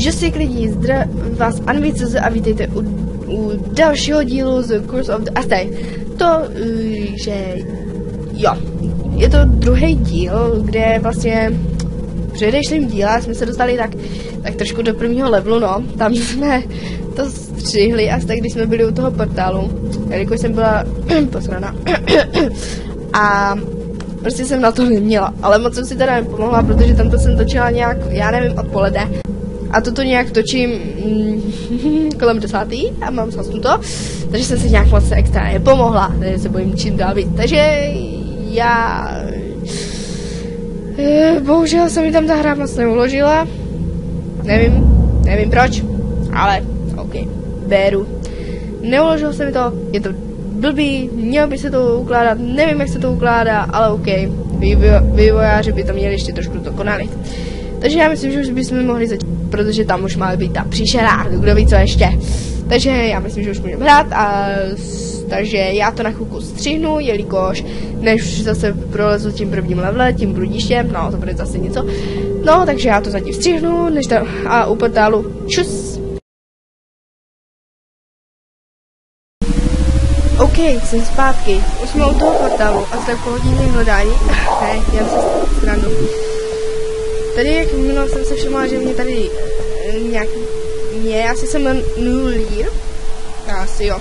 Že si klidí vás Anvice a vítejte u dalšího dílu z Curse of the... A tady, to, že jo, je to druhý díl, kde vlastně v předešlém díle jsme se dostali tak trošku do prvního levelu, no, tam jsme to střihli a tak, když jsme byli u toho portálu, jelikož jsem byla posraná a prostě jsem na to neměla, ale moc jsem si teda nepomohla, protože tamto jsem točila nějak, já nevím, odpoledne. A toto nějak točím kolem 10. a mám to, takže jsem si nějak moc extra nepomohla, takže se bojím čím dál víc. Takže já... bohužel se mi tam ta hra moc neuložila. Nevím proč, ale ok, beru. Neuložilo se mi to, je to blbý, mělo by se to ukládat, nevím jak se to ukládá, ale ok, vývojáři by to měli ještě trošku dokonalit. Takže já myslím, že už bychom mohli začít, protože tam už má být ta příšera, kdo ví co ještě. Takže já myslím, že už můžeme hrát takže já to na chvilku střihnu, jelikož než zase prolezu tím prvním levelem, tím bludištěm, no to bude zase něco. No, takže já to zatím střihnu, než tam, a u portálu čus. OK, jsem zpátky, už jsme u toho portálu a jste po hodině hledání, ne, já se stranu. Tady, jak minule jsem se všimla, že mě tady asi jsem Nulír, asi jo,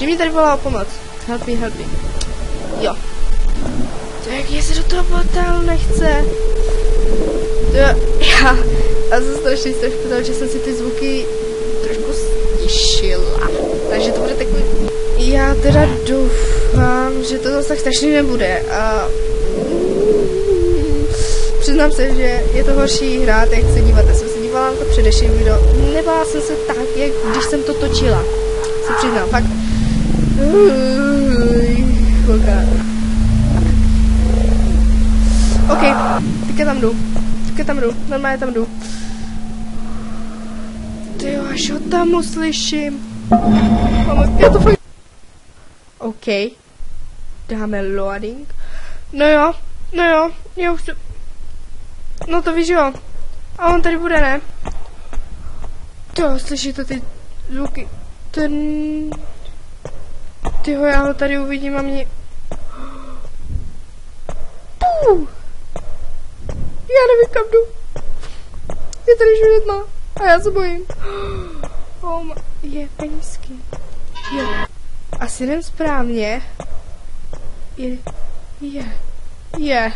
že mě tady volá o pomoc, help me, jo. To jak je se do toho portálu nechce, to já jsem strašně protože že jsem si ty zvuky trošku stišila, takže to bude takový, já teda doufám, že to zase tak strašně nebude a přiznám se, že je to horší hrát, jak se dívat. Já jsem se dívala na to předešlý video. Nebála jsem se tak, jak když jsem to točila. Se přiznám, fakt. OK, teďka tam jdu, normálně tam jdu. Tyjo, až ho tam uslyším. Já to fakt... OK, dáme loading. No jo, já už to... No to víš jo. A on tady bude, ne? To, slyšíte ty zvuky. Tyho, já ho tady uvidím a mě... Já nevím kam jdu. Je tady všude tma. A já se bojím. Je penízky. Jo. Asi jdem správně. Je.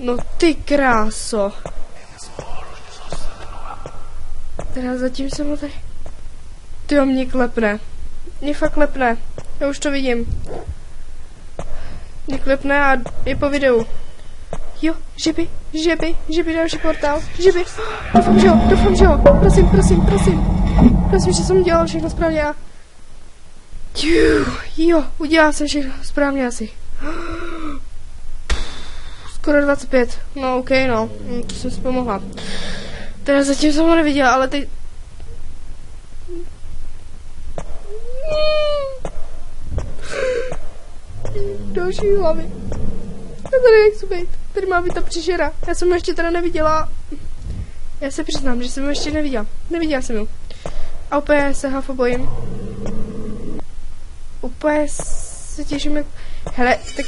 No ty kráso. Teda zatím jsem ho tady... Tyjo, mě klepne. Mě fakt klepne. Já už to vidím. Mě klepne a je po videu. Jo, že by další portál. Že by. Doufám, že jo. Prosím. Prosím, že jsem dělal všechno správně a... Jo, udělal jsem všechno správně asi. Skoro 25. No ok, no. To jsem si pomohla. Teda zatím jsem ho neviděla, ale teď... Další hlavy. Já tady nechci být. Tady má být ta příšera. Já jsem ho ještě teda neviděla. Já se přiznám, že jsem ho ještě neviděla. Neviděla jsem ho. A úplně se hafo bojím. Úplně se těším, jak... Hele, tak...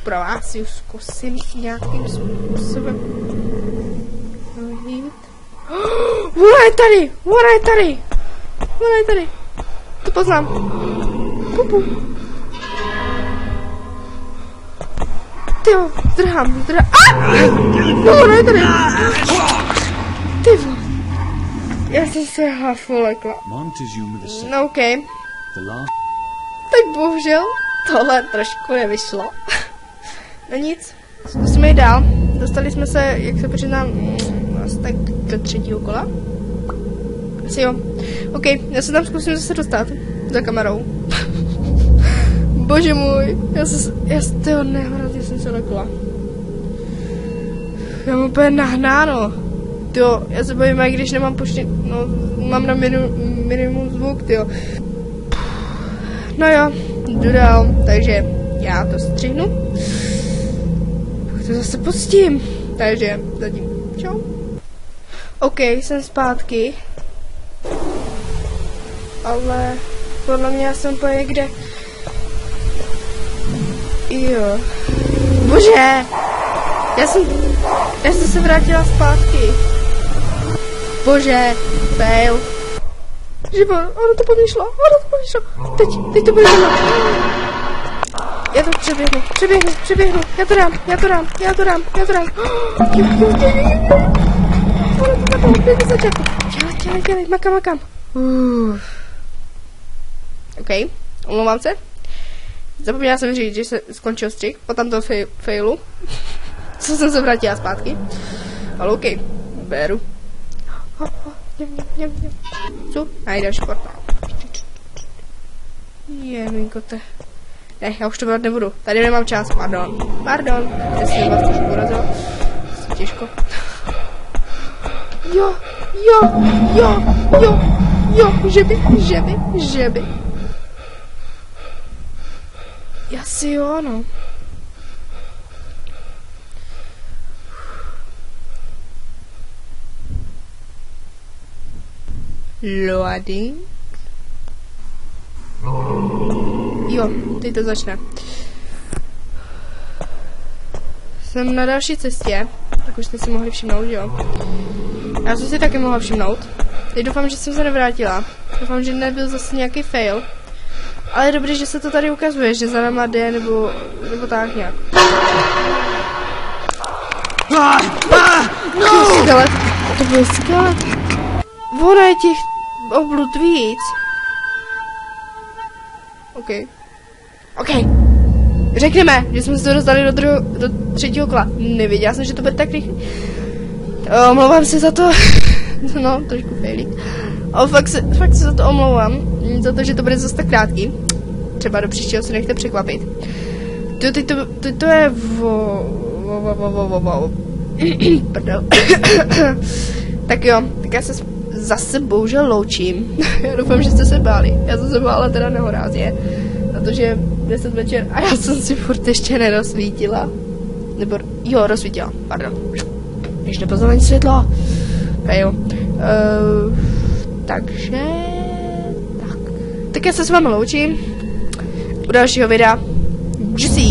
Pro vás ji zkusím nějakým způsobem najít. Ona je tady! To poznám. Pupu. Tyjo, zdrhám. No, ona je tady. Tyjo. Já jsem se hafulekla. No, ok. Tak bohužel tohle trošku nevyšlo. No nic, zkusíme jít dál. Dostali jsme se, jak se přiznám, asi tak do 3. kola. Asi jo. OK, já se tam zkusím zase dostat. Za kamerou. Bože můj, já z toho nehledě jsem se lekla. Já mám úplně nahnáno. Tyjo, já se bojím, jak když nemám mám na minimum zvuk, tyjo. No jo, jdu dál, takže já to střihnu. To zase pustím. Takže zatím čau. OK, jsem zpátky. ale podle mě já jsem úplně někde. Jo. Bože! Já jsem se vrátila zpátky. Bože, fail. Živo, ono to po mně šlo. Teď to bude za mnou. Já to přeběhnu. Já to dám. Ono to tam úplně začátku. Dělej, makám. OK, omlouvám se. Zapomněla jsem říct, že se skončil střih po tamto failu. Co jsem se vrátila zpátky. Ale OK, beru. Co? Najde další portál. Jeminkote. Ne, já už to brát nebudu. Tady nemám čas, pardon. Já jsem vás trošku urazil. Těžko. Jo, že by. Asi jo, no. Loading. Jo, teď to začne. Jsem na další cestě, tak už jste si mohli všimnout, jo. Já jsem si taky mohla všimnout. Teď doufám, že jsem se nevrátila. Doufám, že nebyl zase nějaký fail. Ale je dobré, že se to tady ukazuje, že za náma jde, nebo tak nějak. Skelet. To byl skelet. Ona je těch oblud víc. OK. Řekněme, že jsme se to dostali do třetího kola. Nevěděla jsem, že to bude tak rychle. Omlouvám se za to. No, trošku failí. Ale fakt se za to omlouvám. Za to, že to bude zase tak krátký. Třeba do příštího se nechte překvapit. To je Pardon. Tak jo, tak já se zase bohužel loučím. Já doufám, že jste se báli. Já jsem se bála teda nehorázně. Protože 10 večer a já jsem si furt ještě nerozsvítila. Nebo, jo, rozsvítila, pardon. Když nepozvala ani světlo. Fail. Takže... Tak já se s vámi loučím. U dalšího videa. Juicy.